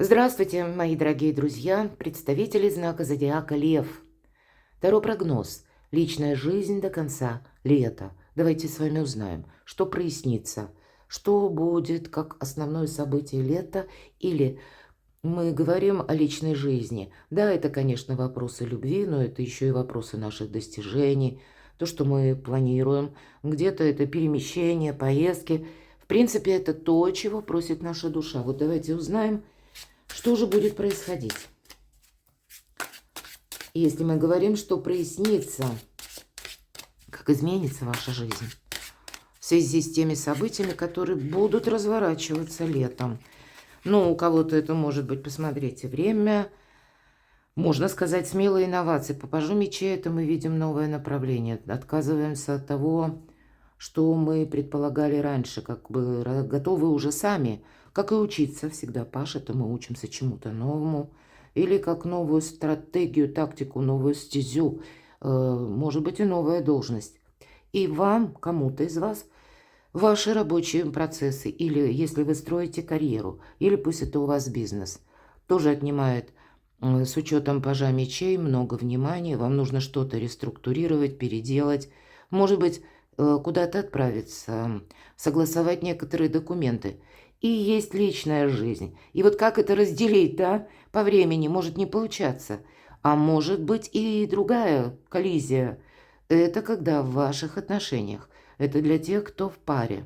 Здравствуйте, мои дорогие друзья, представители знака зодиака Лев. Таро прогноз. Личная жизнь до конца лета. Давайте с вами узнаем, что прояснится, что будет как основное событие лета, или мы говорим о личной жизни. Да, это, конечно, вопросы любви, но это еще и вопросы наших достижений, то, что мы планируем. Где-то это перемещение, поездки. В принципе, это то, чего просит наша душа. Вот давайте узнаем, что же будет происходить. Если мы говорим, что прояснится, как изменится ваша жизнь в связи с теми событиями, которые будут разворачиваться летом. Ну, у кого-то это может быть, посмотрите, время, можно сказать, смелые инновации. По пажу мечей это мы видим новое направление. Отказываемся от того, что мы предполагали раньше, как бы готовы уже сами, как и учиться всегда. Паш, это мы учимся чему-то новому. Или как новую стратегию, тактику, новую стезю. Может быть и новая должность. И вам, кому-то из вас, ваши рабочие процессы, или если вы строите карьеру, или пусть это у вас бизнес, тоже отнимает с учетом пажа мечей много внимания. Вам нужно что-то реструктурировать, переделать. Может быть, куда-то отправиться, согласовать некоторые документы. И есть личная жизнь. И вот как это разделить, да, по времени может не получаться. А может быть и другая коллизия. Это когда в ваших отношениях. Это для тех, кто в паре.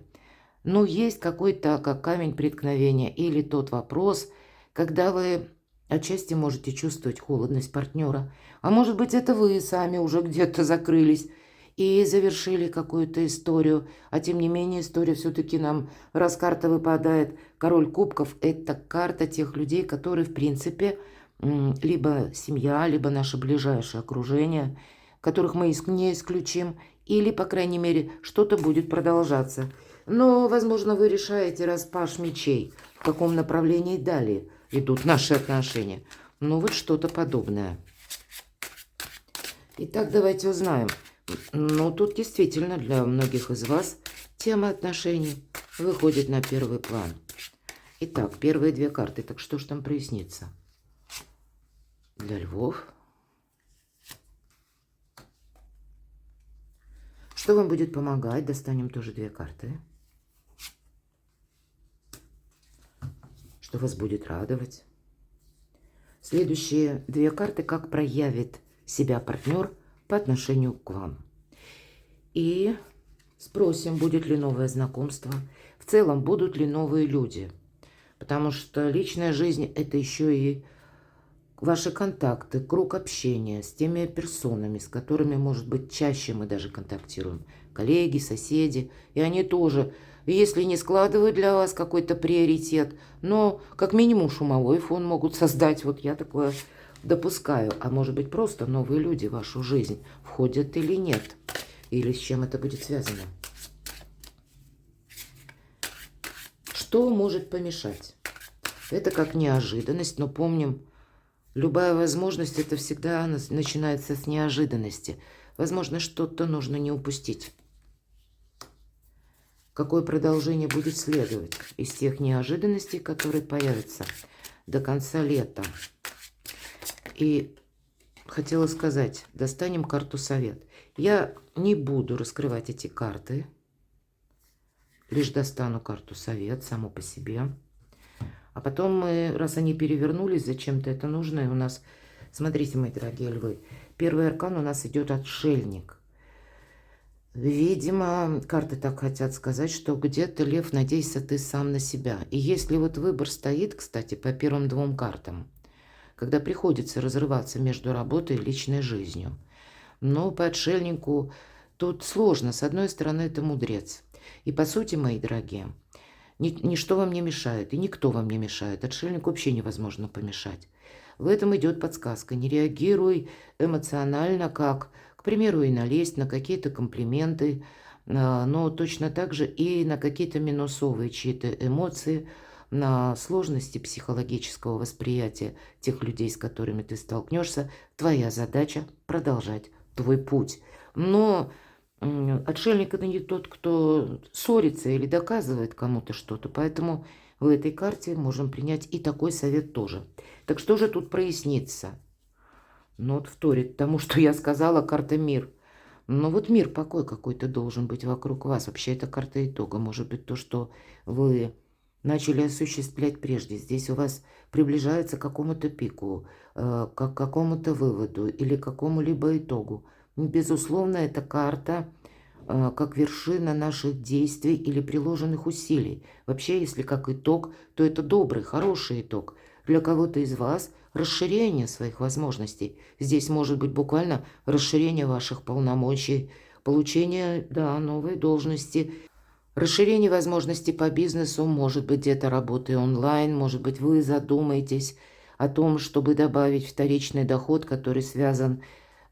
Ну, есть какой-то, как камень преткновения, или тот вопрос, когда вы отчасти можете чувствовать холодность партнера. А может быть, это вы сами уже где-то закрылись и завершили какую-то историю. А тем не менее, история все-таки нам, раз карта выпадает, король кубков, это карта тех людей, которые, в принципе, либо семья, либо наше ближайшее окружение, которых мы не исключим, или, по крайней мере, что-то будет продолжаться. Но, возможно, вы решаете, раз паш мечей, в каком направлении далее идут наши отношения. Ну, вот что-то подобное. Итак, давайте узнаем. Ну, тут действительно для многих из вас тема отношений выходит на первый план. Итак, первые две карты. Так что ж там прояснится? Для львов. Что вам будет помогать? Достанем тоже две карты. Что вас будет радовать? Следующие две карты. Как проявит себя партнер по отношению к вам. И спросим, будет ли новое знакомство. В целом, будут ли новые люди. Потому что личная жизнь – это еще и ваши контакты, круг общения с теми персонами, с которыми, может быть, чаще мы даже контактируем. Коллеги, соседи. И они тоже, если не складывают для вас какой-то приоритет, но как минимум шумовой фон могут создать. Вот я такое допускаю. А может быть, просто новые люди в вашу жизнь входят или нет. Или с чем это будет связано. Что может помешать? Это как неожиданность, но помним, любая возможность, это всегда начинается с неожиданности. Возможно, что-то нужно не упустить. Какое продолжение будет следовать из тех неожиданностей, которые появятся до конца лета. И хотела сказать, достанем карту совет. Я не буду раскрывать эти карты. Лишь достану карту совет саму по себе. А потом мы, раз они перевернулись, зачем-то это нужно. И у нас, смотрите, мои дорогие львы, первый аркан у нас идет отшельник. Видимо, карты так хотят сказать, что где-то, лев, надейся ты сам на себя. И если вот выбор стоит, кстати, по первым двум картам, когда приходится разрываться между работой и личной жизнью. Но по отшельнику тут сложно. С одной стороны, это мудрец. И по сути, мои дорогие, ничто вам не мешает, и никто вам не мешает. Отшельнику вообще невозможно помешать. В этом идет подсказка. Не реагируй эмоционально, как, к примеру, и налезть на какие-то комплименты, но точно так же и на какие-то минусовые чьи-то эмоции, на сложности психологического восприятия тех людей, с которыми ты столкнешься. Твоя задача продолжать твой путь. Но отшельник – это не тот, кто ссорится или доказывает кому-то что-то. Поэтому в этой карте можем принять и такой совет тоже. Так что же тут прояснится? Ну, вот вторит тому, что я сказала, карта мир. Ну, вот мир, покой какой-то должен быть вокруг вас. Вообще, это карта итога. Может быть, то, что вы начали осуществлять прежде. Здесь у вас приближается к какому-то пику, к какому-то выводу или к какому-либо итогу. Безусловно, эта карта как вершина наших действий или приложенных усилий. Вообще, если как итог, то это добрый, хороший итог. Для кого-то из вас расширение своих возможностей. Здесь может быть буквально расширение ваших полномочий, получение, да, новой должности, расширение возможностей по бизнесу, может быть, где-то работы онлайн, может быть, вы задумаетесь о том, чтобы добавить вторичный доход, который связан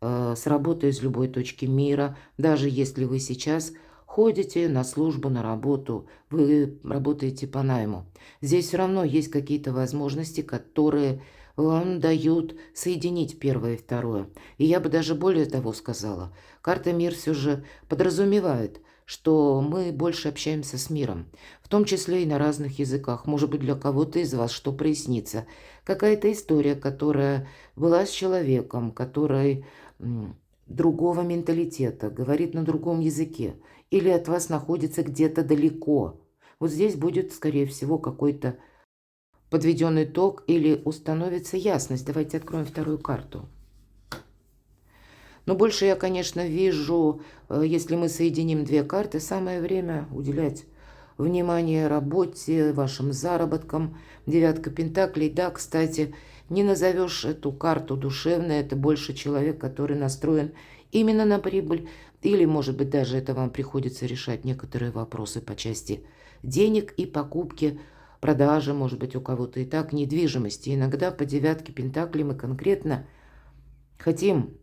с работой из любой точки мира. Даже если вы сейчас ходите на службу, на работу, вы работаете по найму. Здесь все равно есть какие-то возможности, которые вам дают соединить первое и второе. И я бы даже более того сказала, карта мир все же подразумевает, что мы больше общаемся с миром, в том числе и на разных языках. Может быть, для кого-то из вас что прояснится. Какая-то история, которая была с человеком, который другого менталитета, говорит на другом языке, или от вас находится где-то далеко. Вот здесь будет, скорее всего, какой-то подведен итог или установится ясность. Давайте откроем вторую карту. Но больше я, конечно, вижу, если мы соединим две карты, самое время уделять внимание работе, вашим заработкам. Девятка пентаклей, да, кстати, не назовешь эту карту душевной, это больше человек, который настроен именно на прибыль. Или, может быть, даже это вам приходится решать некоторые вопросы по части денег и покупки, продажи, может быть, у кого-то и так, недвижимости. Иногда по девятке пентаклей мы конкретно хотим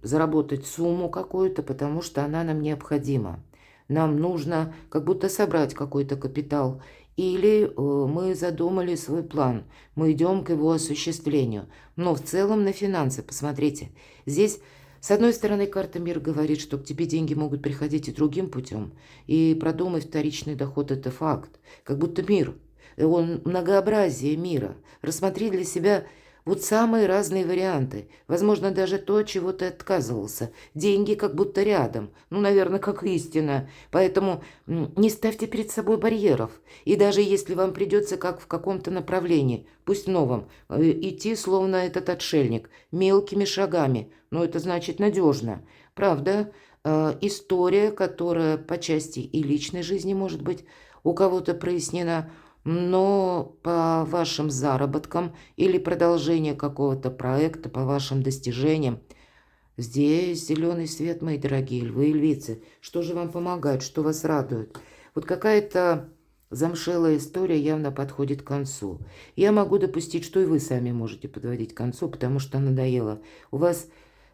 заработать сумму какую-то, потому что она нам необходима. Нам нужно как будто собрать какой-то капитал. Или мы задумали свой план, мы идем к его осуществлению. Но в целом на финансы, посмотрите, здесь, с одной стороны, карта мир говорит, что к тебе деньги могут приходить и другим путем. И продумать вторичный доход – это факт. Как будто мир, он многообразие мира. Рассмотри для себя вот самые разные варианты. Возможно, даже то, от чего ты отказывался. Деньги как будто рядом. Ну, наверное, как истина. Поэтому не ставьте перед собой барьеров. И даже если вам придется как в каком-то направлении, пусть новом, идти словно этот отшельник, мелкими шагами, но это значит надежно. Правда, история, которая по части и личной жизни, может быть, у кого-то прояснена, но по вашим заработкам или продолжение какого-то проекта, по вашим достижениям, здесь зеленый свет, мои дорогие львы и львицы. Что же вам помогает, что вас радует? Вот какая-то замшелая история явно подходит к концу. Я могу допустить, что и вы сами можете подводить к концу, потому что надоело. У вас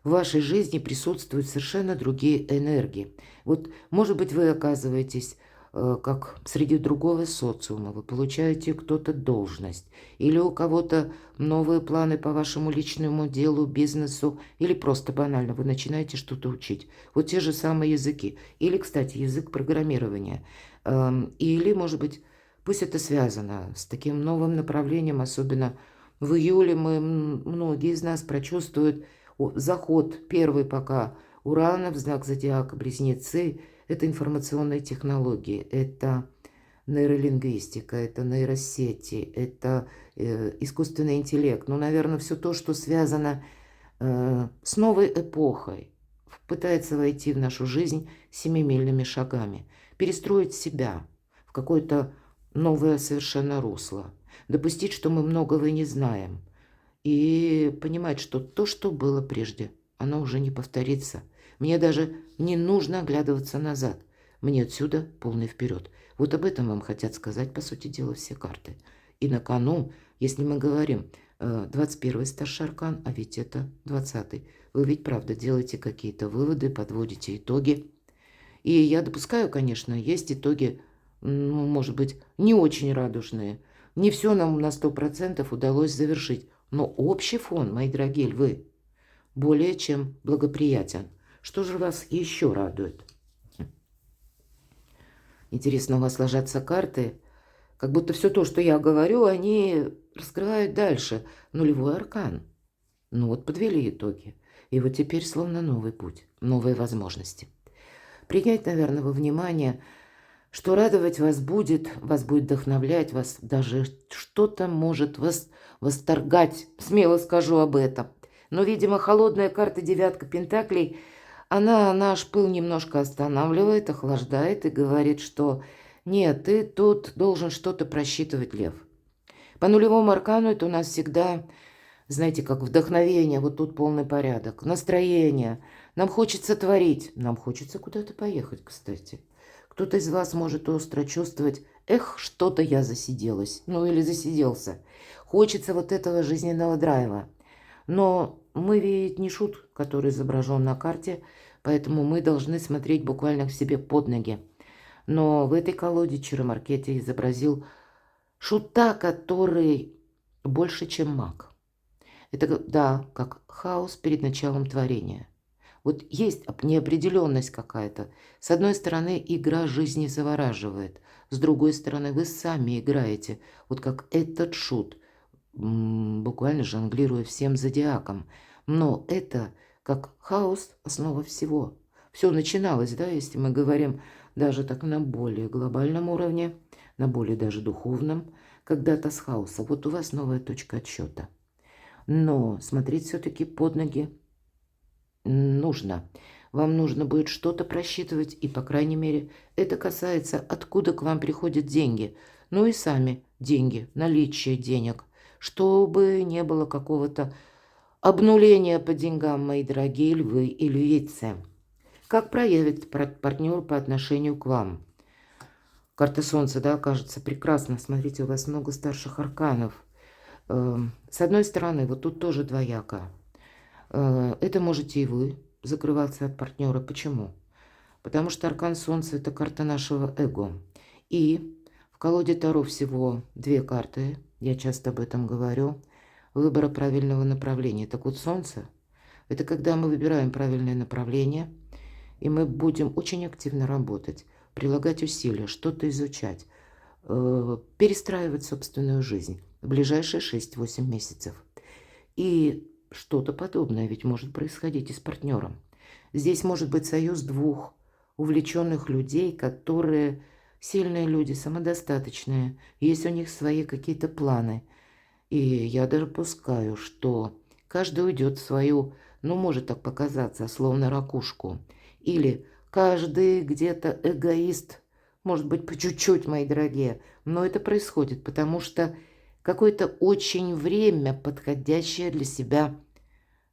в вашей жизни присутствуют совершенно другие энергии. Вот, может быть, вы оказываетесь как среди другого социума, вы получаете кто-то должность, или у кого-то новые планы по вашему личному делу, бизнесу, или просто банально вы начинаете что-то учить. Вот те же самые языки. Или, кстати, язык программирования. Или, может быть, пусть это связано с таким новым направлением, особенно в июле многие из нас прочувствуют заход первый пока Урана в знак зодиака Близнецы. Это информационные технологии, это нейролингвистика, это нейросети, это искусственный интеллект. Ну, наверное, все то, что связано с новой эпохой, пытается войти в нашу жизнь семимильными шагами, перестроить себя в какое-то новое совершенно русло, допустить, что мы многого не знаем, и понимать, что то, что было прежде, оно уже не повторится. Мне даже не нужно оглядываться назад. Мне отсюда полный вперед. Вот об этом вам хотят сказать, по сути дела, все карты. И на кону, если мы говорим 21-й старший аркан, а ведь это 20-й. Вы ведь правда делаете какие-то выводы, подводите итоги. И я допускаю, конечно, есть итоги, ну, может быть, не очень радужные. Не все нам на 100% удалось завершить. Но общий фон, мои дорогие львы, более чем благоприятен. Что же вас еще радует? Интересно, у вас ложатся карты Как будто все то, что я говорю, они раскрывают дальше. Нулевой аркан. Ну вот подвели итоги. И вот теперь словно новый путь, новые возможности. Принять, наверное, во внимание, что радовать вас будет вдохновлять, вас даже что-то может вас восторгать. Смело скажу об этом. Но, видимо, холодная карта девятка пентаклей, она наш пыл немножко останавливает, охлаждает и говорит, что нет, ты тут должен что-то просчитывать, лев. По нулевому аркану это у нас всегда, знаете, как вдохновение, вот тут полный порядок, настроение. Нам хочется творить, нам хочется куда-то поехать, кстати. Кто-то из вас может остро чувствовать, эх, что-то я засиделась, ну или засиделся. Хочется вот этого жизненного драйва. Но мы ведь не шут, который изображен на карте, поэтому мы должны смотреть буквально к себе под ноги. Но в этой колоде Чаромаркете изобразил шута, который больше, чем маг. Это, да, как хаос перед началом творения. Вот есть неопределенность какая-то. С одной стороны, игра жизни завораживает. С другой стороны, вы сами играете. Вот как этот шут, буквально жонглируя всем зодиаком. Но это как хаос, основа всего. Все начиналось, да, если мы говорим даже так на более глобальном уровне, на более даже духовном, когда-то с хаоса. Вот у вас новая точка отсчета. Но смотреть все-таки под ноги нужно. Вам нужно будет что-то просчитывать, и, по крайней мере, это касается, откуда к вам приходят деньги. Ну и сами деньги, наличие денег. Чтобы не было какого-то обнуления по деньгам, мои дорогие львы и львицы. Как проявит партнер по отношению к вам? Карта Солнца, да, кажется прекрасно. Смотрите, у вас много старших арканов. С одной стороны, вот тут тоже двояко. Это можете и вы закрываться от партнера. Почему? Потому что аркан Солнца – это карта нашего эго. И в колоде Таро всего две карты. Я часто об этом говорю. Выбора правильного направления. Так вот, Солнце – это когда мы выбираем правильное направление, и мы будем очень активно работать, прилагать усилия, что-то изучать, перестраивать собственную жизнь в ближайшие 6-8 месяцев. И что-то подобное ведь может происходить и с партнером. Здесь может быть союз двух увлеченных людей, которые сильные люди, самодостаточные, есть у них свои какие-то планы. И я даже допускаю, что каждый уйдет в свою, ну, может так показаться, словно ракушку. Или каждый где-то эгоист, может быть, по чуть-чуть, мои дорогие. Но это происходит, потому что какое-то очень время, подходящее для себя.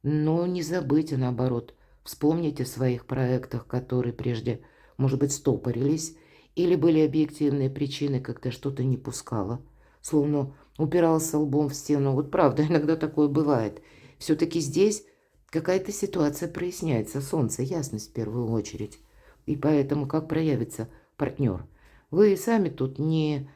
Но не забыть, а наоборот, вспомнить о своих проектах, которые прежде, может быть, стопорились, или были объективные причины, когда что-то не пускало, словно упирался лбом в стену. Вот правда, иногда такое бывает. Все-таки здесь какая-то ситуация проясняется. Солнце, ясность в первую очередь. И поэтому как проявится партнер? Вы сами тут не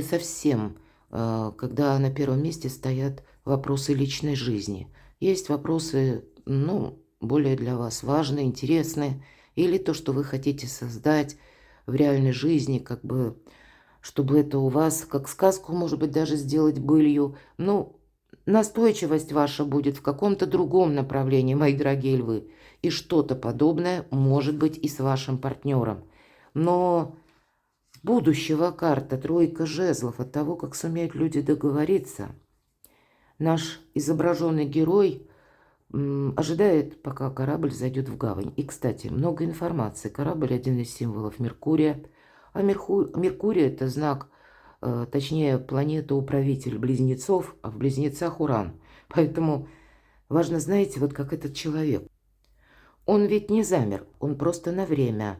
совсем, когда на первом месте стоят вопросы личной жизни. Есть вопросы, ну, более для вас важные, интересные, или то, что вы хотите создать в реальной жизни, как бы, чтобы это у вас, как сказку, может быть, даже сделать былью. Ну, настойчивость ваша будет в каком-то другом направлении, мои дорогие львы. И что-то подобное может быть и с вашим партнером. Но будущего карта, тройка жезлов, от того, как сумеют люди договориться. Наш изображенный герой ожидает, пока корабль зайдет в гавань. И, кстати, много информации. Корабль – один из символов Меркурия. А Меркурий – это знак, точнее, планета-управитель близнецов, а в близнецах Уран. Поэтому важно, знаете, вот как этот человек. Он ведь не замер, он просто на время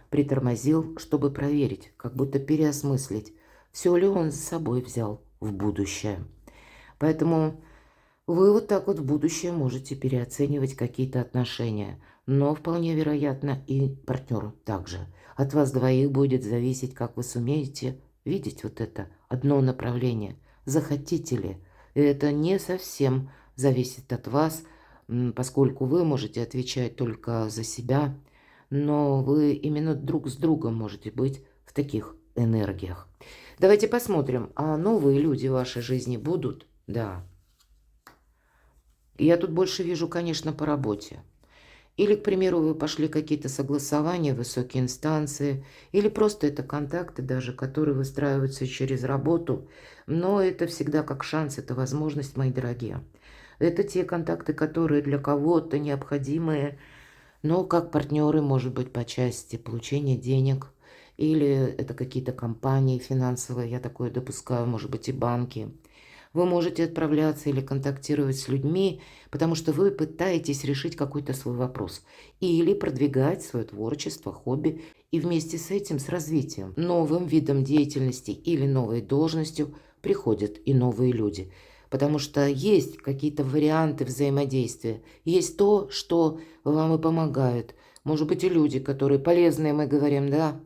притормозил, чтобы проверить, как будто переосмыслить, все ли он с собой взял в будущее. Поэтому вы вот так вот в будущее можете переоценивать какие-то отношения, но вполне вероятно и партнер также. От вас двоих будет зависеть, как вы сумеете видеть вот это одно направление. Захотите ли? И это не совсем зависит от вас, поскольку вы можете отвечать только за себя, но вы именно друг с другом можете быть в таких энергиях. Давайте посмотрим, а новые люди в вашей жизни будут? Да. Я тут больше вижу, конечно, по работе. Или, к примеру, вы пошли какие-то согласования, высокие инстанции, или просто это контакты даже, которые выстраиваются через работу. Но это всегда как шанс, это возможность, мои дорогие. Это те контакты, которые для кого-то необходимые, но как партнеры, может быть, по части получения денег. Или это какие-то компании финансовые, я такое допускаю, может быть, и банки. Вы можете отправляться или контактировать с людьми, потому что вы пытаетесь решить какой-то свой вопрос. Или продвигать свое творчество, хобби. И вместе с этим, с развитием, новым видом деятельности или новой должностью приходят и новые люди. Потому что есть какие-то варианты взаимодействия. Есть то, что вам и помогает. Может быть, и люди, которые полезные, мы говорим, да.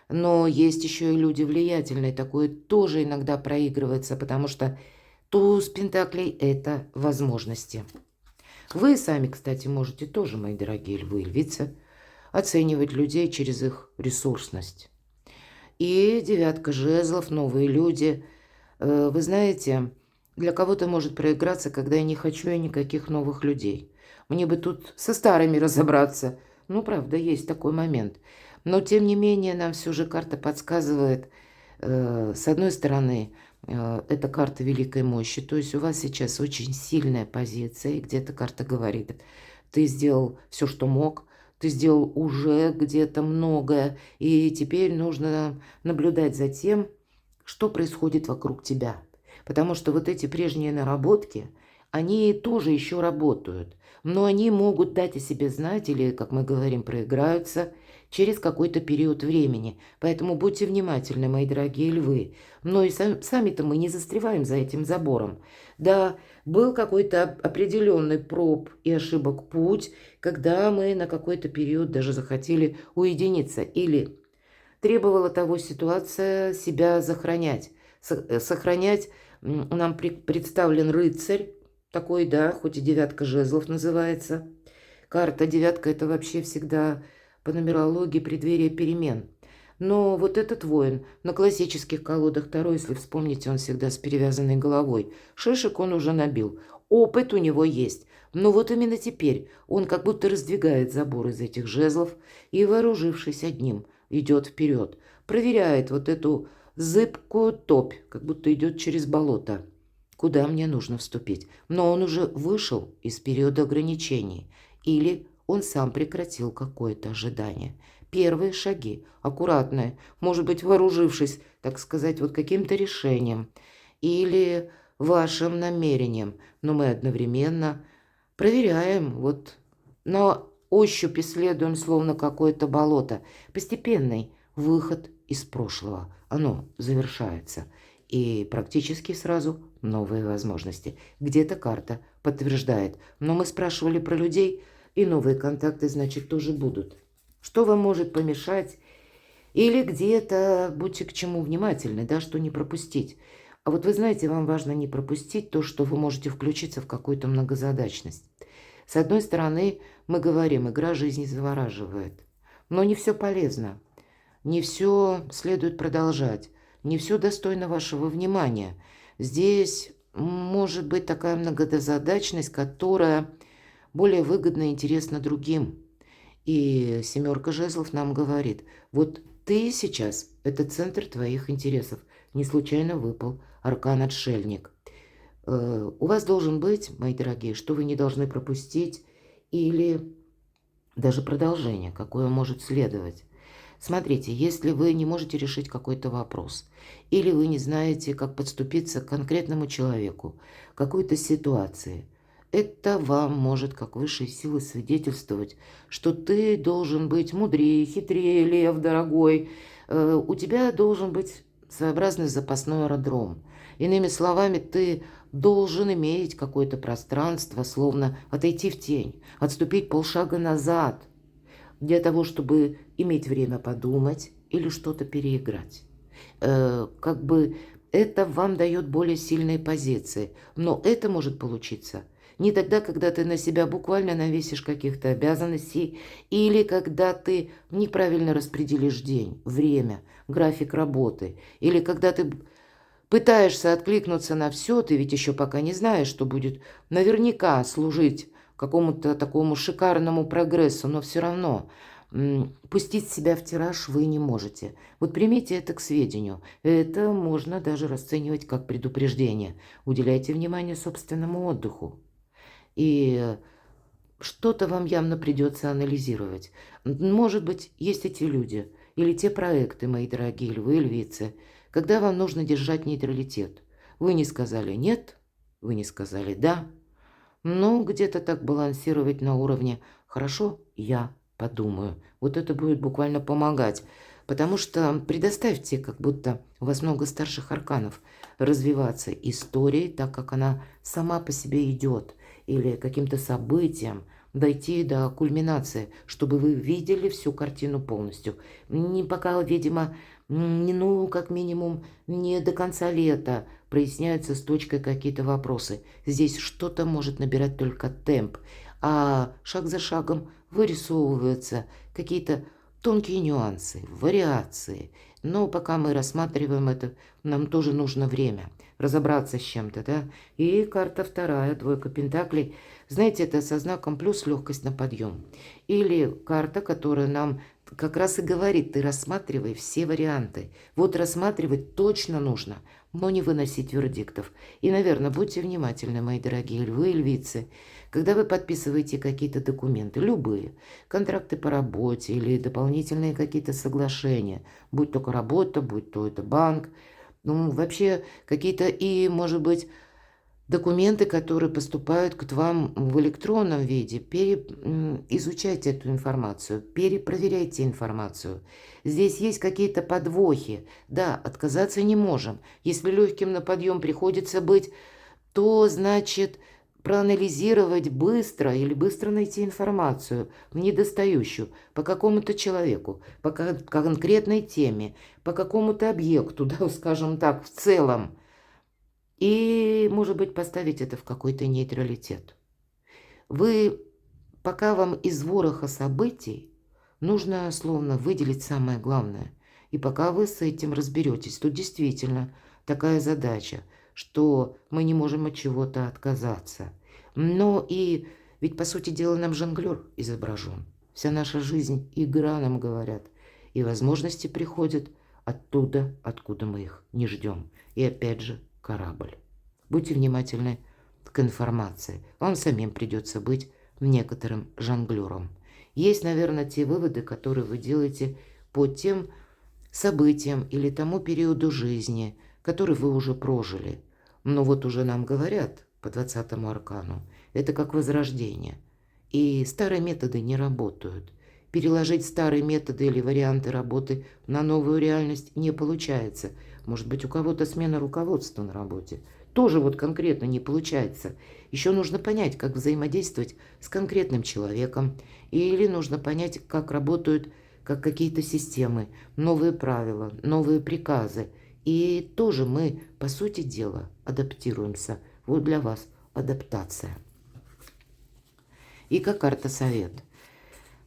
Но есть еще и люди влиятельные. Такое тоже иногда проигрывается, потому что туз пентаклей – это возможности. Вы сами, кстати, можете тоже, мои дорогие львы и львицы, оценивать людей через их ресурсность. И девятка жезлов, новые люди. Вы знаете, для кого-то может проиграться, когда я не хочу я никаких новых людей. Мне бы тут со старыми разобраться. Ну, правда, есть такой момент. Но, тем не менее, нам все же карта подсказывает, с одной стороны, это карта великой мощи. То есть у вас сейчас очень сильная позиция. И где-то карта говорит, ты сделал все, что мог. Ты сделал уже где-то многое. И теперь нужно наблюдать за тем, что происходит вокруг тебя. Потому что вот эти прежние наработки, они тоже еще работают. Но они могут дать о себе знать или, как мы говорим, проиграются через какой-то период времени. Поэтому будьте внимательны, мои дорогие львы. Но и сами-то мы не застреваем за этим забором. Да, был какой-то определенный проб и ошибок путь, когда мы на какой-то период даже захотели уединиться. Или требовала того ситуация себя сохранять. Сохранять нам представлен рыцарь, такой, да, хоть и девятка жезлов называется. Карта девятка – это вообще всегда по нумерологии преддверие перемен. Но вот этот воин на классических колодах Таро, если вспомните, он всегда с перевязанной головой. Шишек он уже набил. Опыт у него есть. Но вот именно теперь он как будто раздвигает забор из этих жезлов и, вооружившись одним, идет вперед. Проверяет вот эту зыбкую топь, как будто идет через болото. Куда мне нужно вступить? Но он уже вышел из периода ограничений. Или он сам прекратил какое-то ожидание. Первые шаги, аккуратные, может быть, вооружившись, так сказать, вот каким-то решением или вашим намерением. Но мы одновременно проверяем, вот на ощупь исследуем, словно какое-то болото. Постепенный выход из прошлого. Оно завершается. И практически сразу новые возможности. Где-то карта подтверждает. Но мы спрашивали про людей, и новые контакты, значит, тоже будут. Что вам может помешать? Или где-то будьте к чему внимательны, да, что не пропустить. А вот вы знаете, вам важно не пропустить то, что вы можете включиться в какую-то многозадачность. С одной стороны, мы говорим, игра жизни завораживает. Но не все полезно. Не все следует продолжать. Не все достойно вашего внимания. Здесь может быть такая многозадачность, которая более выгодна и интересна другим. И семерка жезлов нам говорит, вот ты сейчас – это центр твоих интересов. Не случайно выпал аркан-отшельник. У вас должен быть, мои дорогие, что вы не должны пропустить, или даже продолжение, какое может следовать. Смотрите, если вы не можете решить какой-то вопрос, или вы не знаете, как подступиться к конкретному человеку, какой-то ситуации, это вам может как высшие силы свидетельствовать, что ты должен быть мудрее, хитрее, лев дорогой. У тебя должен быть своеобразный запасной аэродром. Иными словами, ты должен иметь какое-то пространство, словно отойти в тень, отступить полшага назад, для того, чтобы иметь время подумать или что-то переиграть. Как бы это вам дает более сильные позиции. Но это может получиться не тогда, когда ты на себя буквально навесишь каких-то обязанностей, или когда ты неправильно распределишь день, время. график работы. Или когда ты пытаешься откликнуться на все, ты ведь еще пока не знаешь, что будет наверняка служить какому-то такому шикарному прогрессу, но все равно пустить себя в тираж вы не можете. Вот примите это к сведению. Это можно даже расценивать как предупреждение. Уделяйте внимание собственному отдыху. И что-то вам явно придется анализировать. Может быть, есть эти люди или те проекты, мои дорогие львы и львицы, когда вам нужно держать нейтралитет. Вы не сказали «нет», вы не сказали «да», но где-то так балансировать на уровне «хорошо, я подумаю». Вот это будет буквально помогать, потому что предоставьте, как будто у вас много старших арканов, развиваться историей, так как она сама по себе идет, или каким-то событием, дойти до кульминации, чтобы вы видели всю картину полностью. Не пока, видимо, ну, как минимум, не до конца лета проясняются с точкой какие-то вопросы. Здесь что-то может набирать только темп, а шаг за шагом вырисовываются какие-то тонкие нюансы, вариации. Но пока мы рассматриваем это, нам тоже нужно время разобраться с чем-то, да. И карта вторая, двойка пентаклей. Знаете, это со знаком плюс легкость на подъем. Или карта, которая нам как раз и говорит, ты рассматривай все варианты. Вот рассматривать точно нужно, но не выносить вердиктов. И, наверное, будьте внимательны, мои дорогие львы и львицы, когда вы подписываете какие-то документы, любые, контракты по работе или дополнительные какие-то соглашения, будь то работа, будь то это банк, ну, вообще какие-то и, может быть, документы, которые поступают к вам в электронном виде, изучайте эту информацию, перепроверяйте информацию. Здесь есть какие-то подвохи. Да, отказаться не можем. Если легким на подъем приходится быть, то значит проанализировать быстро или быстро найти информацию недостающую по какому-то человеку, по конкретной теме, по какому-то объекту, да, скажем так, в целом. И, может быть, поставить это в какой-то нейтралитет. Вы, пока вам из вороха событий, нужно словно выделить самое главное. И пока вы с этим разберетесь, тут действительно такая задача, что мы не можем от чего-то отказаться. Но и ведь, по сути дела, нам жонглер изображен. Вся наша жизнь – игра, нам говорят. И возможности приходят оттуда, откуда мы их не ждем. И опять же, корабль. Будьте внимательны к информации. Вам самим придется быть некоторым жонглером. Есть, наверное, те выводы, которые вы делаете по тем событиям или тому периоду жизни, который вы уже прожили. Но вот уже нам говорят по 20-му аркану, это как возрождение. И старые методы не работают. Переложить старые методы или варианты работы на новую реальность не получается. Может быть, у кого-то смена руководства на работе. Тоже вот конкретно не получается. Еще нужно понять, как взаимодействовать с конкретным человеком. Или нужно понять, как работают как какие-то системы, новые правила, новые приказы. И тоже мы, по сути дела, адаптируемся. Вот для вас адаптация. И как карта совет.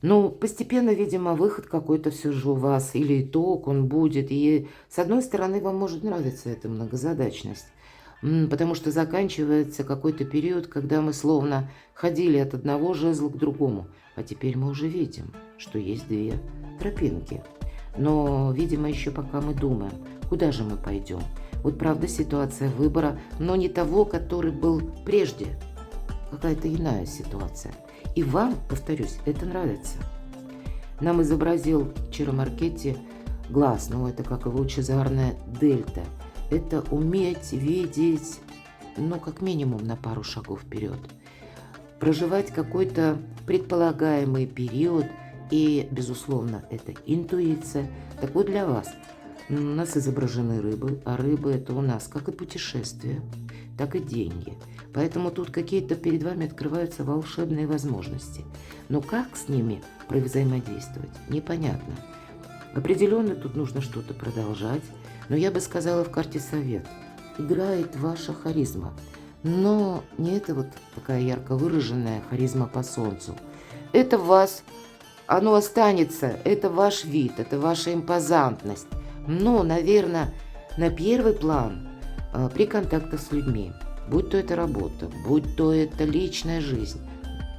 Ну, постепенно, видимо, выход какой-то все же у вас, или итог он будет. И с одной стороны, вам может нравиться эта многозадачность, потому что заканчивается какой-то период, когда мы словно ходили от одного жезла к другому. А теперь мы уже видим, что есть две тропинки. Но, видимо, еще пока мы думаем, куда же мы пойдем. Вот правда ситуация выбора, но не того, который был прежде. Какая-то иная ситуация. И вам, повторюсь, это нравится. Нам изобразил Чаромаркетти глаз, ну это как и лучезарная дельта. Это уметь видеть, ну как минимум на пару шагов вперед. Проживать какой-то предполагаемый период. И, безусловно, это интуиция. Так вот для вас. У нас изображены рыбы, а рыбы это у нас как и путешествия, так и деньги. Поэтому тут какие-то перед вами открываются волшебные возможности. Но как с ними взаимодействовать, непонятно. Определенно тут нужно что-то продолжать. Но я бы сказала в карте совет. Играет ваша харизма. Но не это вот такая ярко выраженная харизма по солнцу. Это в вас, оно останется, это ваш вид, это ваша импозантность. Но, наверное, на первый план при контактах с людьми, будь то это работа, будь то это личная жизнь,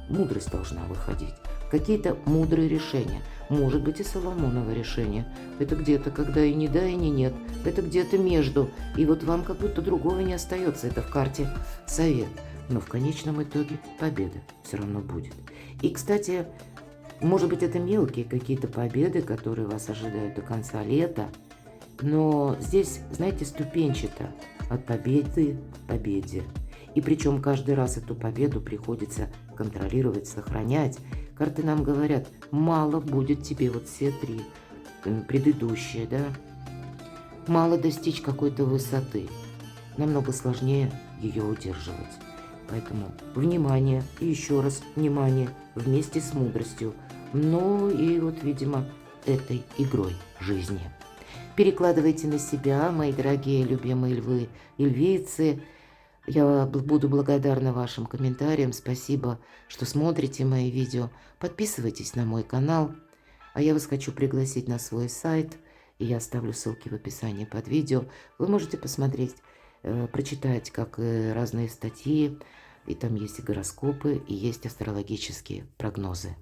мудрость должна выходить. Какие-то мудрые решения. Может быть и Соломоново решение. Это где-то, когда и не да, и не нет. Это где-то между. И вот вам как будто другого не остается. Это в карте совет. Но в конечном итоге победа все равно будет. И, кстати, может быть, это мелкие какие-то победы, которые вас ожидают до конца лета. Но здесь, знаете, ступенчато. От победы к победе. И причем каждый раз эту победу приходится контролировать, сохранять. Карты нам говорят, мало будет тебе вот все три предыдущие, да? Мало достичь какой-то высоты. Намного сложнее ее удерживать. Поэтому внимание и еще раз внимание вместе с мудростью. Ну и вот, видимо, этой игрой жизни. Перекладывайте на себя, мои дорогие любимые львы и львицы. Я буду благодарна вашим комментариям. Спасибо, что смотрите мои видео. Подписывайтесь на мой канал. А я вас хочу пригласить на свой сайт. И я оставлю ссылки в описании под видео. Вы можете посмотреть, прочитать как разные статьи. И там есть и гороскопы, и есть астрологические прогнозы.